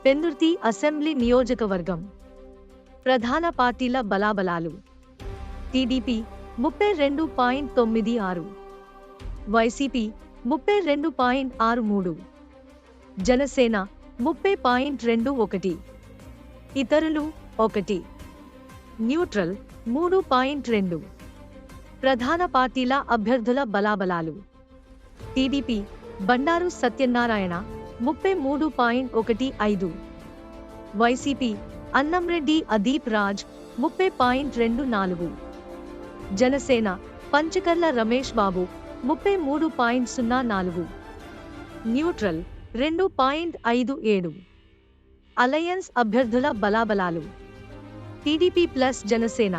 Pendurthi assembly నియోజకవర్గం ప్రధాన పార్టీల బలాబలాలు. టీడీపీ 32.96, వైసీపీ 32.63, జనసేన 30.21, ఇతరులు 1, న్యూట్రల్ 3.2. ప్రధాన పార్టీల అభ్యర్థుల బలాబలాలు. టీడీపీ బండారు సత్యనారాయణ 33.15, వైసీపీ అన్నంరెడ్డి అదీప్ రాజ్ 30.24, జనసేన పంచకర్ల రమేష్ బాబు 33.04, న్యూట్రల్ 2.57. అలయన్స్ అభ్యర్థుల బలాబలాలు. TDP plus Janasena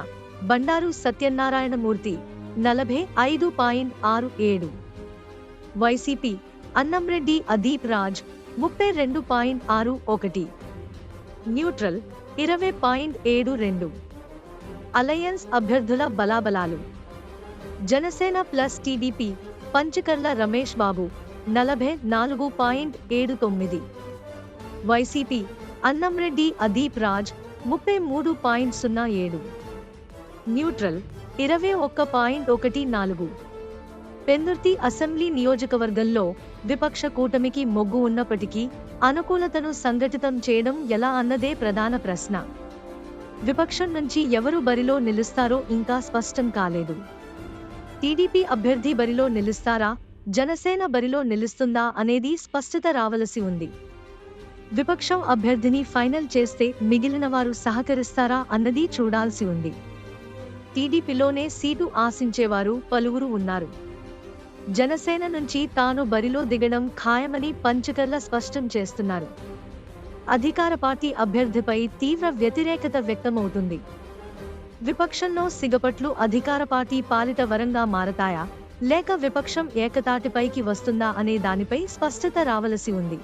Bandaru Satyanarayanamurthy 45.67, YCP Annamreddy Adeep Raj 32.61, neutral 20.72. Alliance అభ్యర్థుల బలాబలాలు. Janasena plus TDP Panchakarla Ramesh Babu 44.79, YCP Annamreddy Adeep Raj 33.07, neutral 21.14. Pendurthi assembly నియోజకవర్గంలో విపక్ష కూటమికి మొగ్గు ఉన్నప్పటికీ అనుకూలతను సంఘటితం చేయడం ఎలా అన్నదే ప్రధాన ప్రశ్న. విపక్షం నుంచి ఎవరు బరిలో నిలుస్తారో ఇంకా స్పష్టం కాలేదు. టీడీపీ అభ్యర్థి బరిలో నిలుస్తారా, జనసేన బరిలో నిలుస్తుందా అనేది స్పష్టత రావలసి ఉంది. విపక్షం అభ్యర్థిని ఫైనల్ చేస్తే మిగిలిన వారు సహకరిస్తారా అన్నది చూడాల్సి ఉంది. టీడీపీలోనే సీటు ఆశించేవారు పలువురు ఉన్నారు. జనసేన నుంచి తాను బరిలో దిగడం ఖాయమని పంచకర్ల స్పష్టం చేస్తున్నారు. అధికార పార్టీ అభ్యర్థిపై తీవ్ర వ్యతిరేకత వ్యక్తమవుతుంది. విపక్షంలో సిగపట్లు అధికార పార్టీ పాలిట వరంగా మారతాయా, లేక విపక్షం ఏకతాటిపైకి వస్తుందా అనే దానిపై స్పష్టత రావలసి ఉంది.